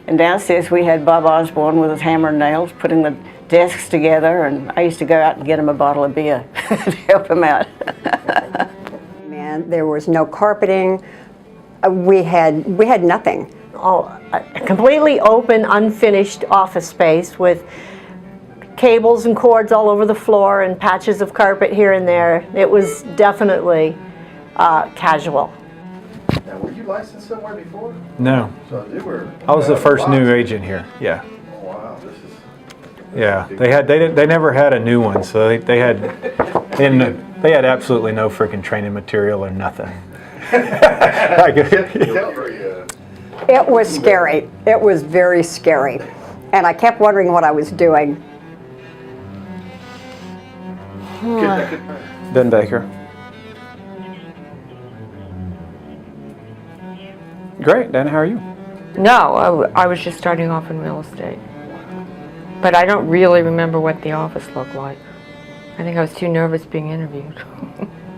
And downstairs we had Bob Osborne with his hammer and nails putting the desks together, and I used to go out and get him a bottle of beer to help him out. Man, there was no carpeting. We had nothing. Oh, a completely open, unfinished office space with cables and cords all over the floor and patches of carpet here and there. It was definitely casual. Now, were you licensed somewhere before? No. So you were. I was the first new agent here. Yeah. Oh, wow, this is. Yeah. They never had a new one, so they had absolutely no freaking training material or nothing. It was scary. It was very scary, and I kept wondering what I was doing. Ben Baker. Great, Dan, how are you? No, I was just starting off in real estate. But I don't really remember what the office looked like. I think I was too nervous being interviewed.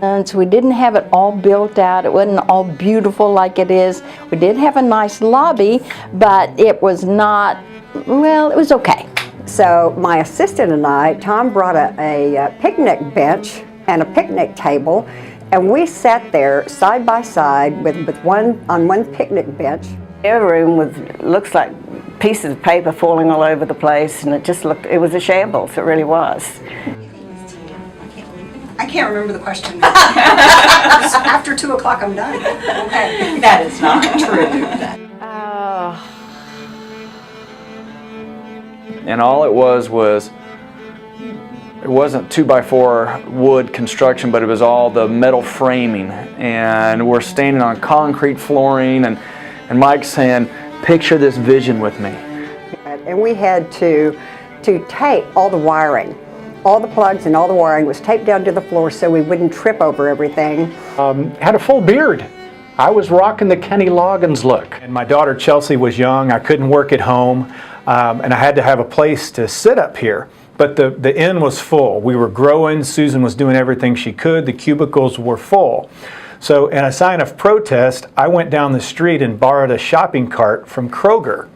And so we didn't have it all built out. It wasn't all beautiful like it is. We did have a nice lobby, but it was not, well, it was okay. So my assistant and I, Tom brought a picnic bench and a picnic table, and we sat there side by side with one picnic bench. Every room looks like pieces of paper falling all over the place, and it was a shambles, it really was. I can't remember the question. After 2 o'clock, I'm done. Okay. That is not true. And all it was it wasn't 2x4 wood construction, but it was all the metal framing. And we're standing on concrete flooring, and Mike's saying, picture this vision with me. And we had to tape all the wiring. All the plugs and all the wiring was taped down to the floor so we wouldn't trip over everything. Had a full beard. I was rocking the Kenny Loggins look. And my daughter Chelsea was young. I couldn't work at home, and I had to have a place to sit up here. But the inn was full. We were growing. Susan was doing everything she could. The cubicles were full. So in a sign of protest, I went down the street and borrowed a shopping cart from Kroger.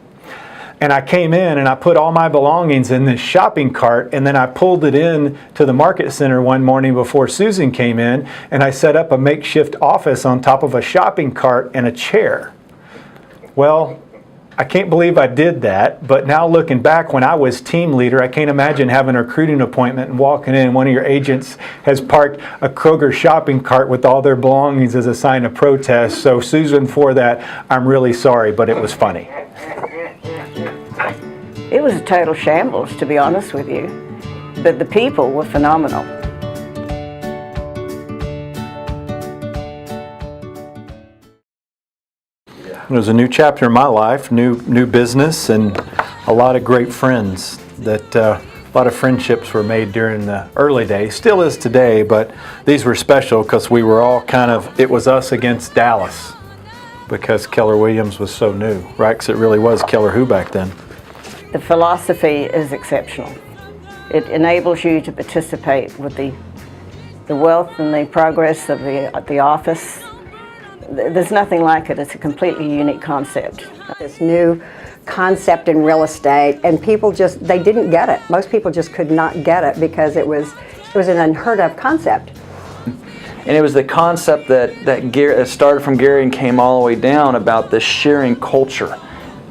And I came in and I put all my belongings in this shopping cart, and then I pulled it in to the market center one morning before Susan came in, and I set up a makeshift office on top of a shopping cart and a chair. Well, I can't believe I did that, but now looking back, when I was team leader, I can't imagine having a recruiting appointment and walking in, one of your agents has parked a Kroger shopping cart with all their belongings as a sign of protest. So Susan, for that, I'm really sorry, but it was funny. It was a total shambles, to be honest with you, but the people were phenomenal. It was a new chapter in my life, new business, and a lot of great friends. A lot of friendships were made during the early days, still is today, but these were special because we were all it was us against Dallas, because Keller Williams was so new, right? Because it really was Keller Who back then. The philosophy is exceptional. It enables you to participate with the wealth and the progress of the office. There's nothing like it. It's a completely unique concept. This new concept in real estate, and people they didn't get it. Most people just could not get it because it was an unheard of concept. And it was the concept that started from Gary and came all the way down about this sharing culture.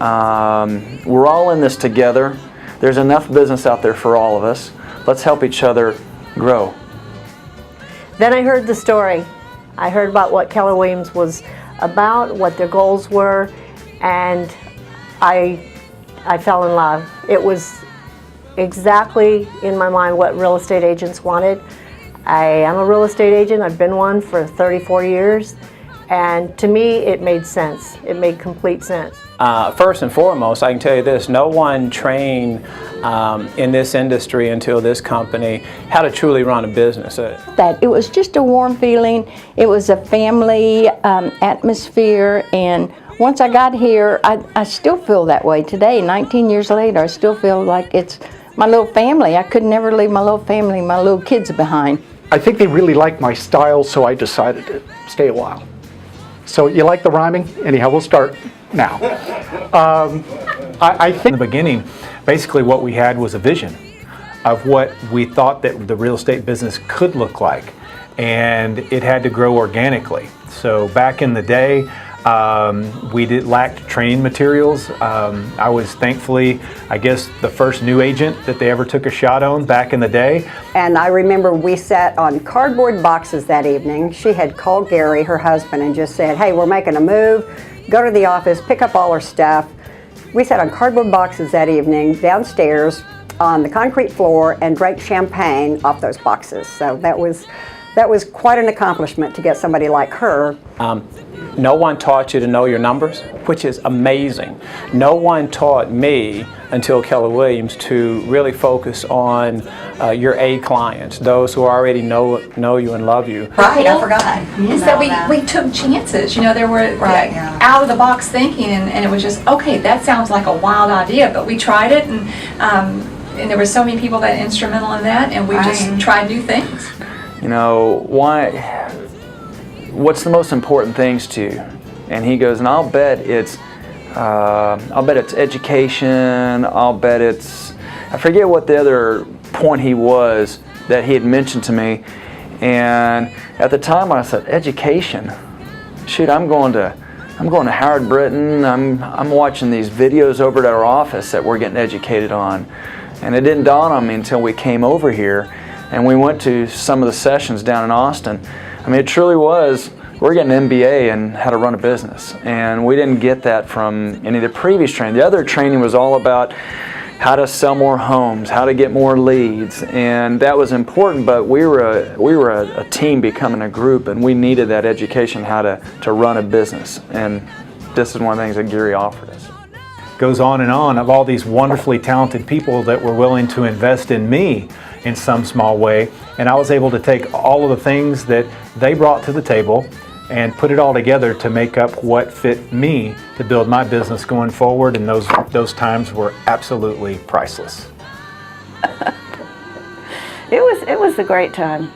We're all in this together. There's enough business out there for all of us. Let's help each other grow. Then I heard the story. I heard about what Keller Williams was about, what their goals were, and I fell in love. It was exactly in my mind what real estate agents wanted. I am a real estate agent. I've been one for 34 years. And to me, it made sense. It made complete sense. First and foremost, I can tell you this, no one trained in this industry until this company how to truly run a business. That it was just a warm feeling. It was a family atmosphere, and once I got here, I still feel that way today. 19 years later, I still feel like it's my little family. I could never leave my little family, my little kids behind. I think they really liked my style, so I decided to stay a while. So you like the rhyming? Anyhow, we'll start now. I think In the beginning, basically what we had was a vision of what we thought that the real estate business could look like, and it had to grow organically. So back in the day, we lacked training materials. I was thankfully, I guess, the first new agent that they ever took a shot on back in the day. And I remember we sat on cardboard boxes that evening. She had called Gary, her husband, and just said, hey, we're making a move. Go to the office, pick up all our stuff. We sat on cardboard boxes that evening downstairs on the concrete floor and drank champagne off those boxes. So that was quite an accomplishment to get somebody like her. No one taught you to know your numbers, which is amazing. No one taught me until Keller Williams to really focus on your A clients, those who already know you and love you. Right, I forgot. Is that we took chances. You know, there were out of the box thinking, and it was just, okay, that sounds like a wild idea, but we tried it, and there were so many people that were instrumental in that, and we just tried new things. You know, what's the most important things to you? And he goes, and I'll bet it's education, I'll bet it's, I forget what the other point he was that he had mentioned to me. And at the time I said, education? Shoot, I'm going to Howard Britton, I'm watching these videos over at our office that we're getting educated on. And it didn't dawn on me until we came over here and we went to some of the sessions down in Austin. I mean, it truly was, we're getting an MBA in how to run a business. And we didn't get that from any of the previous training. The other training was all about how to sell more homes, how to get more leads. And that was important, but we were a team becoming a group, and we needed that education how to run a business. And this is one of the things that Gary offered us. Goes on and on of all these wonderfully talented people that were willing to invest in me in some small way, and I was able to take all of the things that they brought to the table and put it all together to make up what fit me to build my business going forward, and those times were absolutely priceless. It was a great time,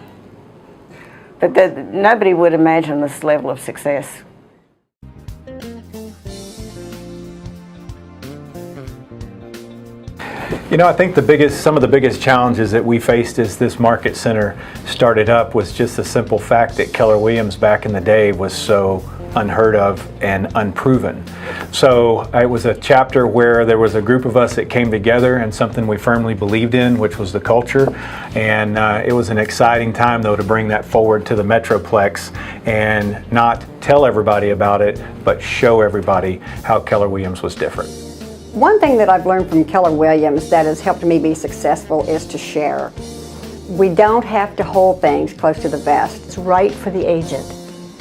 but nobody would imagine this level of success. You know, I think some of the biggest challenges that we faced as this market center started up was just the simple fact that Keller Williams back in the day was so unheard of and unproven. So it was a chapter where there was a group of us that came together and something we firmly believed in, which was the culture. And it was an exciting time, though, to bring that forward to the Metroplex and not tell everybody about it, but show everybody how Keller Williams was different. One thing that I've learned from Keller Williams that has helped me be successful is to share. We don't have to hold things close to the vest. It's right for the agent.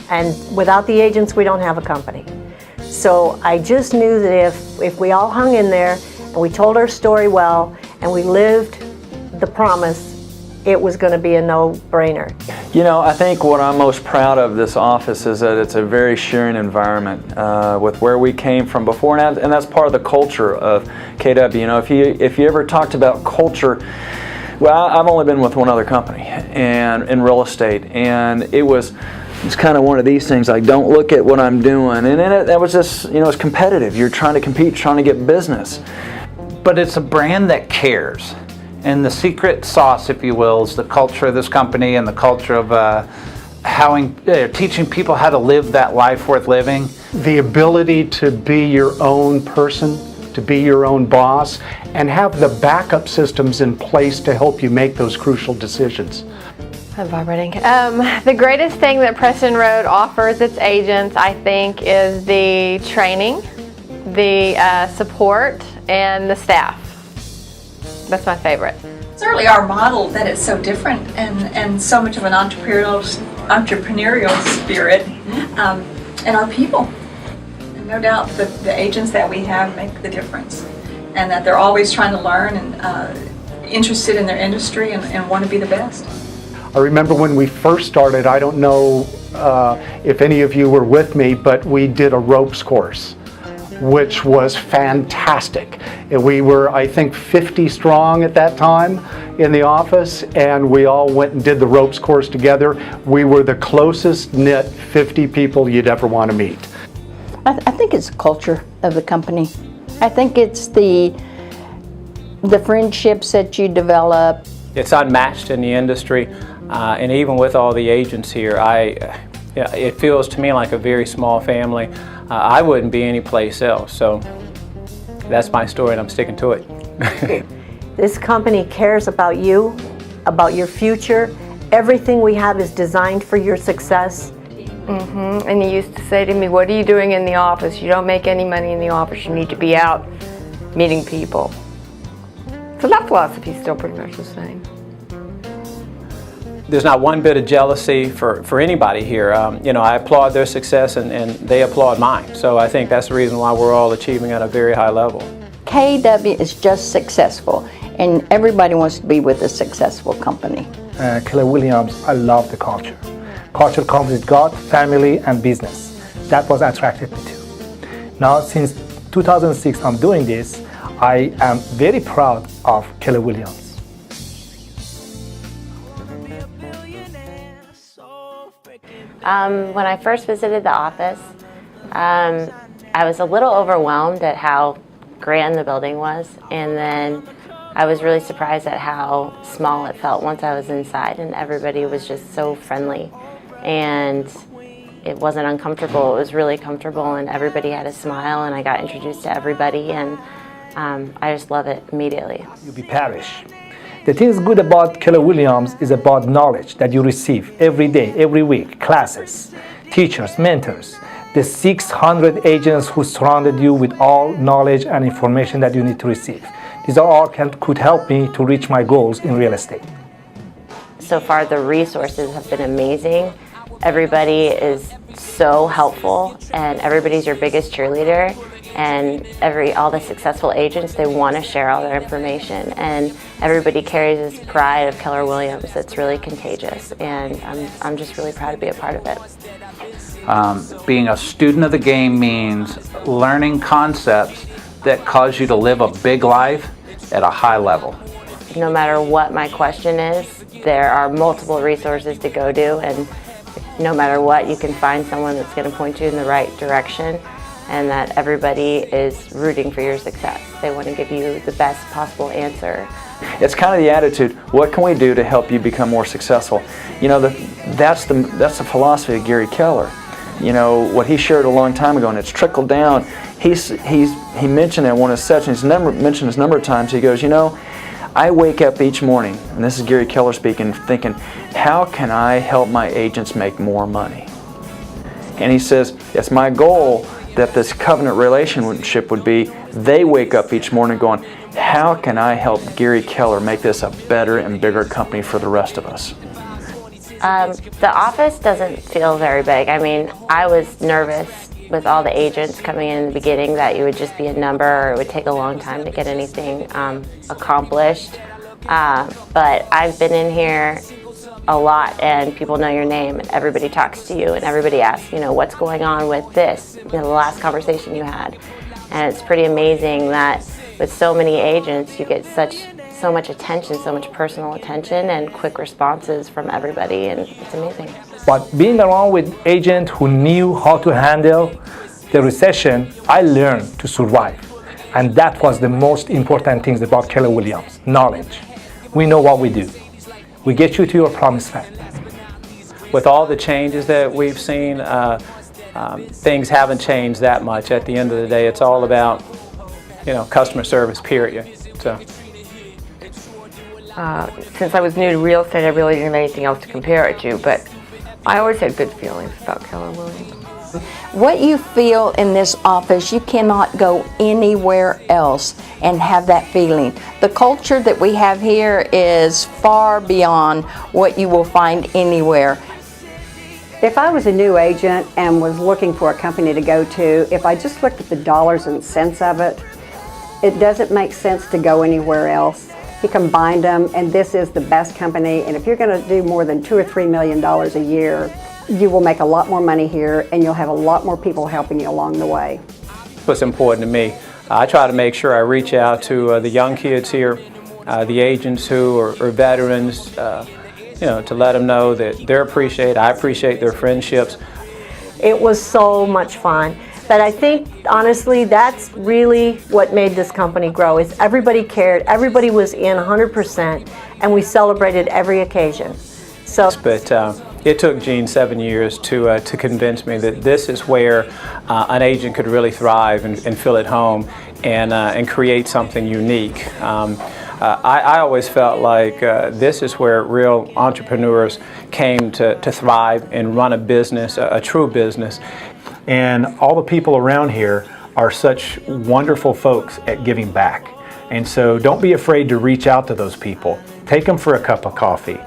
And without the agents, we don't have a company. So I just knew that if we all hung in there and we told our story well and we lived the promise, it was going to be a no-brainer. You know, I think what I'm most proud of this office is that it's a very sharing environment with where we came from before, and that's part of the culture of KW. You know, if you ever talked about culture, well, I've only been with one other company and in real estate, and it's kind of one of these things like, don't look at what I'm doing, and then that was just, you know, it's competitive. You're trying to compete, trying to get business. But it's a brand that cares. And the secret sauce, if you will, is the culture of this company and the culture of teaching people how to live that life worth living. the ability to be your own person, to be your own boss, and have the backup systems in place to help you make those crucial decisions. I'm vibrating. The greatest thing that Preston Road offers its agents, I think, is the training, the support, and the staff. That's my favorite. Certainly our model that it's so different and so much of an entrepreneurial spirit, and our people. And no doubt the agents that we have make the difference, and that they're always trying to learn and interested in their industry and want to be the best. I remember when we first started, I don't know if any of you were with me, but we did a ropes course which was fantastic. And we were, I think, 50 strong at that time in the office, and we all went and did the ropes course together. We were the closest knit 50 people you'd ever want to meet. I think it's the culture of the company. I think it's the friendships that you develop. It's unmatched in the industry, and even with all the agents here, it feels to me like a very small family. I wouldn't be anyplace else, so that's my story and I'm sticking to it. This company cares about you, about your future. Everything we have is designed for your success. And he used to say to me, what are you doing in the office? You don't make any money in the office. You need to be out meeting people. So that philosophy is still pretty much the same. There's not one bit of jealousy for anybody here. I applaud their success and they applaud mine. So I think that's the reason why we're all achieving at a very high level. KW is just successful, and everybody wants to be with a successful company. Keller Williams, I love the culture. Culture comes with God, family, and business. That was attracted me to. Now, since 2006 I'm doing this, I am very proud of Keller Williams. When I first visited the office, I was a little overwhelmed at how grand the building was, and then I was really surprised at how small it felt once I was inside, and everybody was just so friendly, and it wasn't uncomfortable. It was really comfortable, and everybody had a smile, and I got introduced to everybody, and I just love it immediately. You'll be parish. The thing is good about Keller Williams is about knowledge that you receive every day, every week, classes, teachers, mentors, the 600 agents who surrounded you with all knowledge and information that you need to receive. These are all could help me to reach my goals in real estate. So far, the resources have been amazing. Everybody is so helpful, and everybody's your biggest cheerleader. And all the successful agents, they want to share all their information, and everybody carries this pride of Keller Williams that's really contagious, and I'm just really proud to be a part of it. Being a student of the game means learning concepts that cause you to live a big life at a high level. No matter what my question is, there are multiple resources to go to, and no matter what, you can find someone that's going to point you in the right direction, and that everybody is rooting for your success. They want to give you the best possible answer. It's kind of the attitude, what can we do to help you become more successful? You know, that's the philosophy of Gary Keller. You know, what he shared a long time ago, and it's trickled down. He mentioned it in one of his sessions, he's mentioned this a number of times. He goes, you know, I wake up each morning, and this is Gary Keller speaking, thinking, how can I help my agents make more money? And he says, it's my goal that this covenant relationship would be, they wake up each morning going, how can I help Gary Keller make this a better and bigger company for the rest of us? The office doesn't feel very big. I mean, I was nervous with all the agents coming in the beginning that you would just be a number, or it would take a long time to get anything accomplished. But I've been in here a lot, and people know your name, and everybody talks to you, and everybody asks, you know, what's going on with this, you know, the last conversation you had. And it's pretty amazing that with so many agents, you get so much attention, so much personal attention, and quick responses from everybody, and it's amazing. But being around with agents who knew how to handle the recession, I learned to survive. And that was the most important things about Keller Williams, knowledge. We know what we do. We get you to your promised land. With all the changes that we've seen, things haven't changed that much. At the end of the day, it's all about, you know, customer service, period. So. Since I was new to real estate, I really didn't have anything else to compare it to, but I always had good feelings about Keller Williams. What you feel in this office, you cannot go anywhere else and have that feeling. The culture that we have here is far beyond what you will find anywhere. If I was a new agent and was looking for a company to go to, if I just looked at the dollars and cents of it, it doesn't make sense to go anywhere else. You combined them, and this is the best company, and if you're going to do more than $2 or $3 million a year, you will make a lot more money here, and you'll have a lot more people helping you along the way. what's important to me. I try to make sure I reach out to the young kids here, the agents who are veterans, you know, to let them know that they're appreciated. I appreciate their friendships. It was so much fun. But I think, honestly, that's really what made this company grow, is everybody cared, everybody was in 100%, and we celebrated every occasion. So, but it took Gene 7 years to convince me that this is where an agent could really thrive and feel at home and create something unique. I always felt like this is where real entrepreneurs came to thrive and run a business, a true business. And all the people around here are such wonderful folks at giving back. And so don't be afraid to reach out to those people. Take them for a cup of coffee.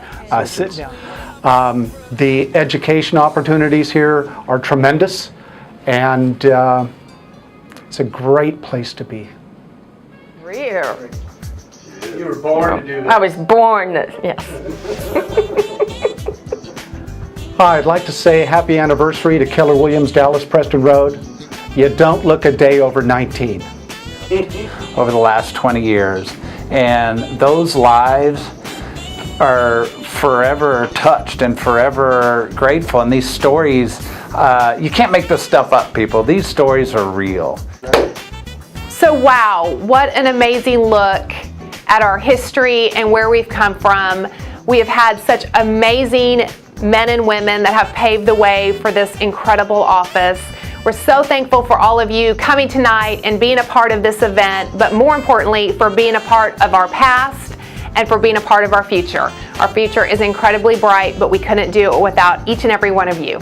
Sit down. The education opportunities here are tremendous, and it's a great place to be. Real. You were born to do this. I was born, yes. Hi, I'd like to say happy anniversary to Keller Williams, Dallas, Preston Road. You don't look a day over 19. Over the last 20 years. And those lives are forever touched and forever grateful. And these stories, you can't make this stuff up, people. These stories are real. So wow, what an amazing look at our history and where we've come from. We have had such amazing men and women that have paved the way for this incredible office. We're so thankful for all of you coming tonight and being a part of this event, but more importantly, for being a part of our past and for being a part of our future. Our future is incredibly bright, but we couldn't do it without each and every one of you.